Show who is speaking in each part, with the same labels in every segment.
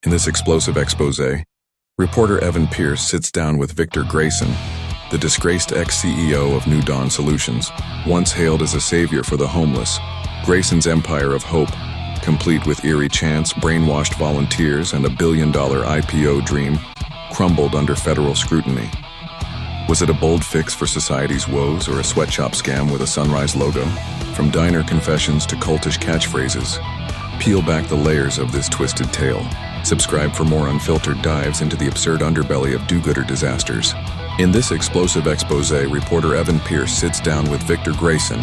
Speaker 1: In this explosive expose, reporter Evan Pierce sits down with Victor Grayson, the disgraced ex-CEO of New Dawn Solutions. Once hailed as a savior for the homeless, Grayson's empire of hope, complete with eerie chants, brainwashed volunteers, and a billion-dollar IPO dream, crumbled under federal scrutiny. Was it a bold fix for society's woes or a sweatshop scam with a Sunrise logo? From diner confessions to cultish catchphrases, peel back the layers of this twisted tale. Subscribe for more unfiltered dives into the absurd underbelly of do-gooder disasters. In this explosive expose, reporter Evan Pierce sits down with Victor Grayson,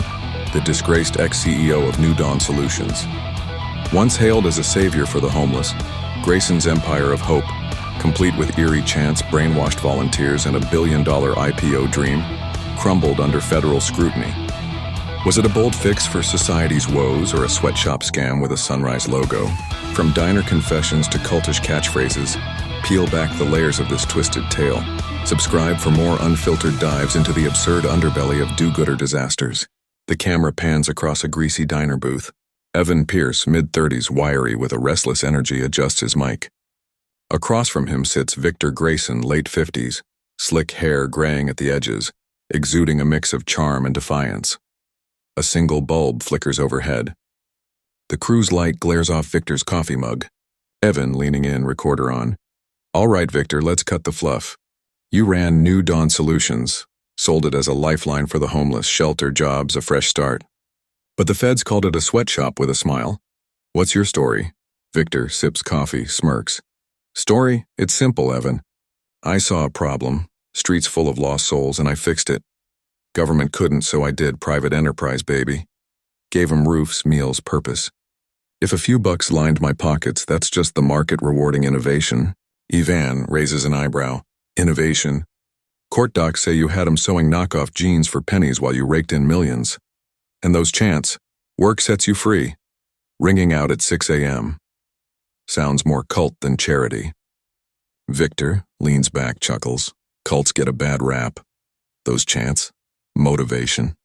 Speaker 1: the disgraced ex-CEO of New Dawn Solutions. Once hailed as a savior for the homeless, Grayson's empire of hope, complete with eerie chants, brainwashed volunteers, and a billion-dollar IPO dream, crumbled under federal scrutiny. Was it a bold fix for society's woes or a sweatshop scam with a Sunrise logo? From diner confessions to cultish catchphrases, peel back the layers of this twisted tale. Subscribe for more unfiltered dives into the absurd underbelly of do-gooder disasters. The camera pans across a greasy diner booth. Evan Pierce, mid-30s, wiry with a restless energy, adjusts his mic. Across from him sits Victor Grayson, late 50s, slick hair graying at the edges, exuding a mix of charm and defiance. A single bulb flickers overhead. The cruise light glares off Victor's coffee mug. Evan, leaning in, recorder on. "All right, Victor, let's cut the fluff. You ran New Dawn Solutions, sold it as a lifeline for the homeless, shelter, jobs, a fresh start. But the feds called it a sweatshop with a smile. What's your story?" Victor sips coffee, smirks. "Story? It's simple, Evan. I saw a problem, streets full of lost souls, and I fixed it. Government couldn't, so I did. Private enterprise, baby. Gave 'em roofs, meals, purpose. If a few bucks lined my pockets, that's just the market rewarding innovation." Ivan raises an eyebrow. "Innovation? Court docs say you had 'em sewing knockoff jeans for pennies while you raked in millions. And those chants, work sets you free, ringing out at 6 a.m. Sounds more cult than charity." Victor leans back, chuckles. "Cults get a bad rap. Those chants? Motivation.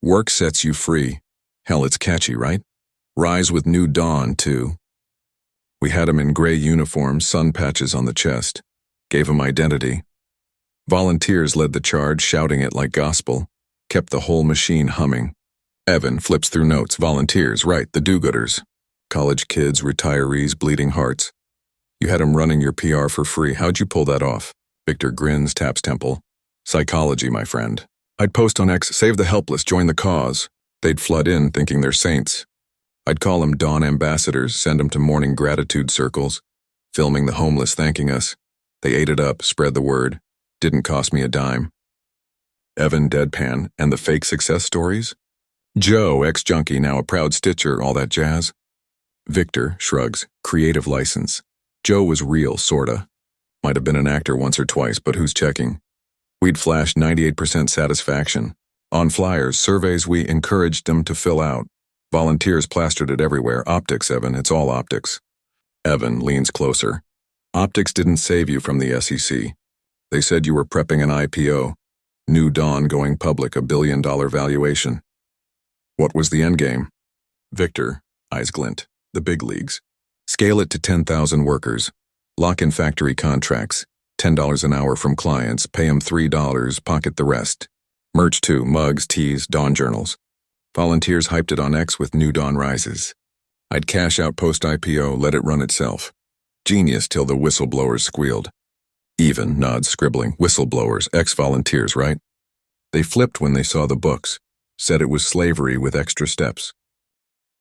Speaker 1: Work sets you free. Hell, it's catchy, right? Rise with New Dawn, too. We had 'em in gray uniforms, sun patches on the chest. Gave 'em identity. Volunteers led the charge, shouting it like gospel. Kept the whole machine humming." Evan flips through notes. "Volunteers, right, the do-gooders. College kids, retirees, bleeding hearts. You had 'em running your PR for free. How'd you pull that off?" Victor grins, taps temple. "Psychology, my friend. I'd post on X, 'Save the helpless, join the cause.' They'd flood in thinking they're saints. I'd call 'em Dawn ambassadors, send 'em to morning gratitude circles, filming the homeless thanking us. They ate it up, spread the word. Didn't cost me a dime." Evan deadpan. "And the fake success stories? Joe, ex-junkie, now a proud stitcher, all that jazz?" Victor shrugs. "Creative license. Joe was real, sorta. Might have been an actor once or twice, but who's checking? We'd flash 98% satisfaction. On flyers, surveys we encouraged them to fill out. Volunteers plastered it everywhere. Optics, Evan, it's all optics." Evan leans closer. "Optics didn't save you from the SEC. They said you were prepping an IPO. New Dawn going public, a billion-dollar valuation. What was the endgame?" Victor, eyes glint. "The big leagues. Scale it to 10,000 workers. Lock in factory contracts. $10 an hour from clients. Pay 'em $3, pocket the rest. Merch too, mugs, tees, Dawn journals. Volunteers hyped it on X with New Dawn rises. I'd cash out post-IPO, let it run itself. Genius till the whistleblowers squealed." Even nods, scribbling. "Whistleblowers, ex-volunteers, right? They flipped when they saw the books. Said it was slavery with extra steps.